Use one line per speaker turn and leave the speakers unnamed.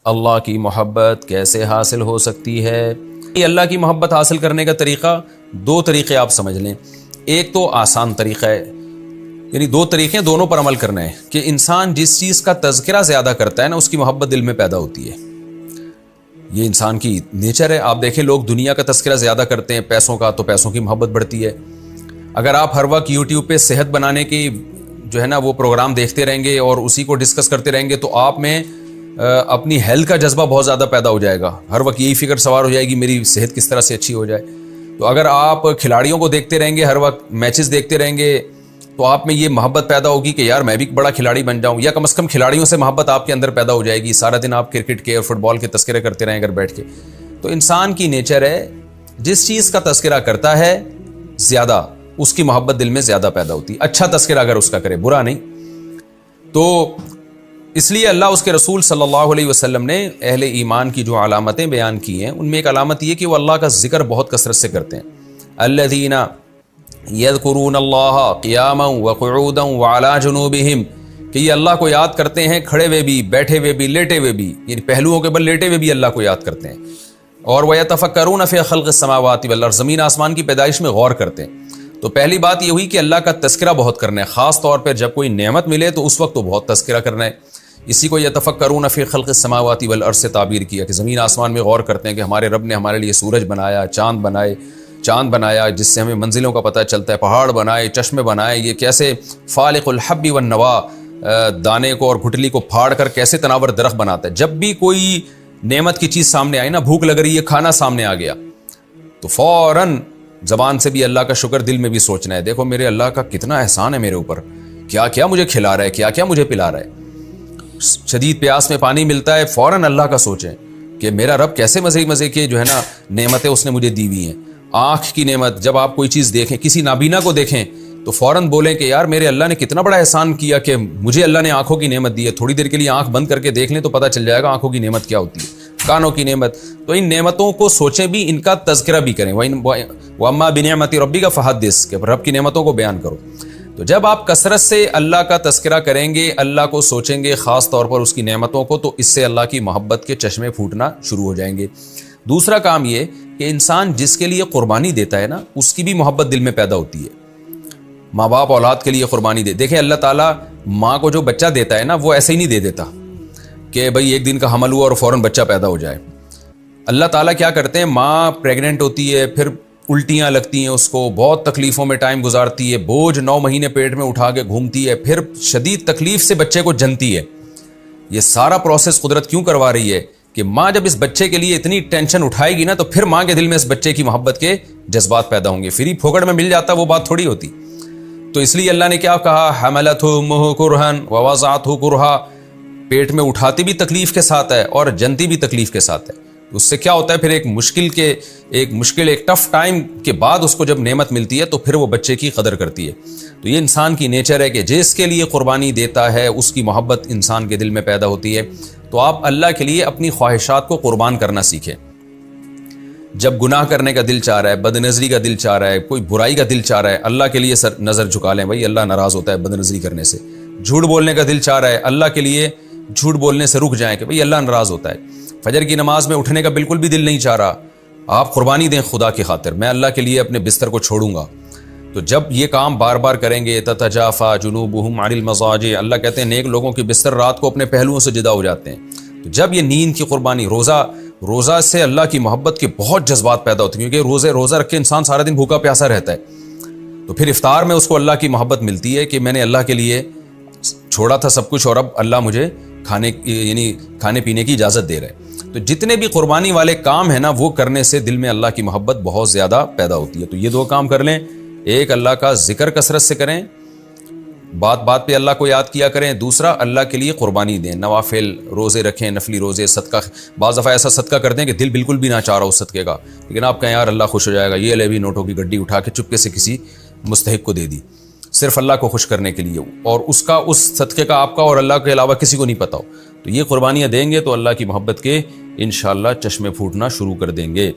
اللہ کی محبت کیسے حاصل ہو سکتی ہے؟ یہ اللہ کی محبت حاصل کرنے کا طریقہ دو طریقے آپ سمجھ لیں. ایک تو آسان طریقہ ہے، یعنی دو طریقے دونوں پر عمل کرنا ہے کہ انسان جس چیز کا تذکرہ زیادہ کرتا ہے نا، اس کی محبت دل میں پیدا ہوتی ہے. یہ انسان کی نیچر ہے. آپ دیکھیں لوگ دنیا کا تذکرہ زیادہ کرتے ہیں، پیسوں کا، تو پیسوں کی محبت بڑھتی ہے. اگر آپ ہر وقت یوٹیوب پہ صحت بنانے کی جو ہے نا وہ پروگرام دیکھتے رہیں گے اور اسی کو ڈسکس کرتے رہیں گے تو آپ میں اپنی ہیلتھ کا جذبہ بہت زیادہ پیدا ہو جائے گا. ہر وقت یہی فکر سوار ہو جائے گی میری صحت کس طرح سے اچھی ہو جائے. تو اگر آپ کھلاڑیوں کو دیکھتے رہیں گے، ہر وقت میچز دیکھتے رہیں گے، تو آپ میں یہ محبت پیدا ہوگی کہ یار میں بھی بڑا کھلاڑی بن جاؤں، یا کم از کم کھلاڑیوں سے محبت آپ کے اندر پیدا ہو جائے گی. سارا دن آپ کرکٹ کے اور فٹ بال کے تذکرے کرتے رہیں اگر بیٹھ کے. تو انسان کی نیچر ہے، جس چیز کا تذکرہ کرتا ہے زیادہ، اس کی محبت دل میں زیادہ پیدا ہوتی ہے. اچھا تذکرہ اگر اس کا کرے، برا نہیں. تو اس لیے اللہ اس کے رسول صلی اللہ علیہ وسلم نے اہل ایمان کی جو علامتیں بیان کی ہیں، ان میں ایک علامت یہ کہ وہ اللہ کا ذکر بہت کثرت سے کرتے ہیں. الذین یذکرون اللہ قیاما وقعودا وعلی جنوبہم، کہ یہ اللہ کو یاد کرتے ہیں کھڑے ہوئے بھی، بیٹھے ہوئے بھی، لیٹے ہوئے بھی، یعنی پہلوؤں کے بل لیٹے ہوئے بھی اللہ کو یاد کرتے ہیں. اور وَيَتَفَكَّرُونَ فِي خَلْقِ السَّمَاوَاتِ وَالْأَرْضِ، زمین آسمان کی پیدائش میں غور کرتے ہیں. تو پہلی بات یہ ہوئی کہ اللہ کا تذکرہ بہت کرنا ہے، خاص طور پر جب کوئی نعمت ملے تو اس وقت تو بہت تذکرہ کرنا ہے. اسی کو یتفکرون فی خلق السماوات والارض سے تعبیر کیا کہ زمین آسمان میں غور کرتے ہیں کہ ہمارے رب نے ہمارے لیے سورج بنایا، چاند بنایا جس سے ہمیں منزلوں کا پتہ چلتا ہے، پہاڑ بنائے، چشمے بنائے، یہ کیسے فالق الحب والنوا، دانے کو اور گھٹلی کو پھاڑ کر کیسے تناور درخت بناتا ہے. جب بھی کوئی نعمت کی چیز سامنے آئی نا، بھوک لگ رہی ہے، کھانا سامنے آ گیا، تو فوراً زبان سے بھی اللہ کا شکر، دل میں بھی سوچنا ہے دیکھو میرے اللہ کا کتنا احسان ہے میرے اوپر، کیا کیا مجھے کھلا رہا ہے، کیا کیا مجھے پلا رہا ہے. شدید پیاس میں پانی ملتا ہے، فوراً اللہ کا سوچیں کہ میرا رب کیسے مزے کے جو ہے نا نعمتیں اس نے مجھے دی ہوئی ہیں. آنکھ کی نعمت، جب آپ کوئی چیز دیکھیں، کسی نابینا کو دیکھیں تو فوراً بولیں کہ یار میرے اللہ نے کتنا بڑا احسان کیا کہ مجھے اللہ نے آنکھوں کی نعمت دی ہے. تھوڑی دیر کے لیے آنکھ بند کر کے دیکھ لیں تو پتہ چل جائے گا آنکھوں کی نعمت کیا ہوتی ہے، کانوں کی نعمت. تو ان نعمتوں کو سوچیں بھی، ان کا تذکرہ بھی کریں. وَأَمَّا بِنِعْمَتِ رَبِّكَ فَحَدِّثْ، کہ رب کی نعمتوں کو بیان کرو. تو جب آپ کثرت سے اللہ کا تذکرہ کریں گے، اللہ کو سوچیں گے، خاص طور پر اس کی نعمتوں کو، تو اس سے اللہ کی محبت کے چشمے پھوٹنا شروع ہو جائیں گے. دوسرا کام یہ کہ انسان جس کے لیے قربانی دیتا ہے نا، اس کی بھی محبت دل میں پیدا ہوتی ہے. ماں باپ اولاد کے لیے قربانی دے، دیکھیں اللہ تعالیٰ ماں کو جو بچہ دیتا ہے نا، وہ ایسے ہی نہیں دے دیتا کہ بھئی ایک دن کا حمل ہوا اور فوراً بچہ پیدا ہو جائے. اللہ تعالیٰ کیا کرتے ہیں، ماں پریگننٹ ہوتی ہے، پھر الٹیاں لگتی ہیں اس کو، بہت تکلیفوں میں ٹائم گزارتی ہے، بوجھ 9 مہینے پیٹ میں اٹھا کے گھومتی ہے، پھر شدید تکلیف سے بچے کو جنتی ہے. یہ سارا پروسیس قدرت کیوں کروا رہی ہے کہ ماں جب اس بچے کے لیے اتنی ٹینشن اٹھائے گی نا، تو پھر ماں کے دل میں اس بچے کی محبت کے جذبات پیدا ہوں گے. فری پھوکڑ میں مل جاتا وہ بات تھوڑی ہوتی. تو اس لیے اللہ نے کیا کہا، حملتہ امہ کرہن ووضعتہ کرہا، پیٹ میں اٹھاتی بھی تکلیف کے ساتھ ہے اور جنتی بھی تکلیف کے ساتھ ہے. اس سے کیا ہوتا ہے، پھر ایک ٹف ٹائم کے بعد اس کو جب نعمت ملتی ہے تو پھر وہ بچے کی قدر کرتی ہے. تو یہ انسان کی نیچر ہے کہ جس کے لیے قربانی دیتا ہے اس کی محبت انسان کے دل میں پیدا ہوتی ہے. تو آپ اللہ کے لیے اپنی خواہشات کو قربان کرنا سیکھیں. جب گناہ کرنے کا دل چاہ رہا ہے، بد نظری کا دل چاہ رہا ہے، کوئی برائی کا دل چاہ رہا ہے، اللہ کے لیے نظر جھکا لیں. بھائی اللہ ناراض ہوتا ہے بد نظری کرنے سے. جھوٹ بولنے کا دل چاہ رہا ہے، اللہ کے لیے جھوٹ بولنے سے رک جائیں کہ بھائی اللہ ناراض ہوتا ہے. فجر کی نماز میں اٹھنے کا بالکل بھی دل نہیں چاہ رہا، آپ قربانی دیں خدا کی خاطر، میں اللہ کے لیے اپنے بستر کو چھوڑوں گا. تو جب یہ کام بار بار کریں گے، تتجافا جنوبہم عن المضاجع، اللہ کہتے ہیں نیک لوگوں کے بستر رات کو اپنے پہلوؤں سے جدا ہو جاتے ہیں. تو جب یہ نیند کی قربانی، روزہ سے اللہ کی محبت کے بہت جذبات پیدا ہوتے ہیں، کیونکہ روزہ رکھ کے انسان سارا دن بھوکا پیاسا رہتا ہے. تو پھر افطار میں اس کو اللہ کی محبت ملتی ہے کہ میں نے اللہ کے لیے چھوڑا تھا سب کچھ اور اب اللہ مجھے کھانے پینے کی اجازت دے رہے. تو جتنے بھی قربانی والے کام ہیں نا، وہ کرنے سے دل میں اللہ کی محبت بہت زیادہ پیدا ہوتی ہے. تو یہ 2 کام کر لیں. ایک، اللہ کا ذکر کثرت سے کریں، بات پہ اللہ کو یاد کیا کریں. دوسرا، اللہ کے لیے قربانی دیں، نوافل روزے رکھیں، نفلی روزے، صدقہ. بعض دفعہ ایسا صدقہ کرتے ہیں کہ دل بالکل بھی نہ چاہ رہا اس صدقے کا، لیکن آپ کہیں یار اللہ خوش ہو جائے گا، یہ لے بھی نوٹوں کی گڈی اٹھا کے چپکے سے کسی مستحق کو دے دی، صرف اللہ کو خوش کرنے کے لیے، اور اس صدقے کا آپ کا اور اللہ کے علاوہ کسی کو نہیں پتا ہو. تو یہ قربانیاں دیں گے تو اللہ کی محبت کے انشاءاللہ چشمے پھوٹنا شروع کر دیں گے.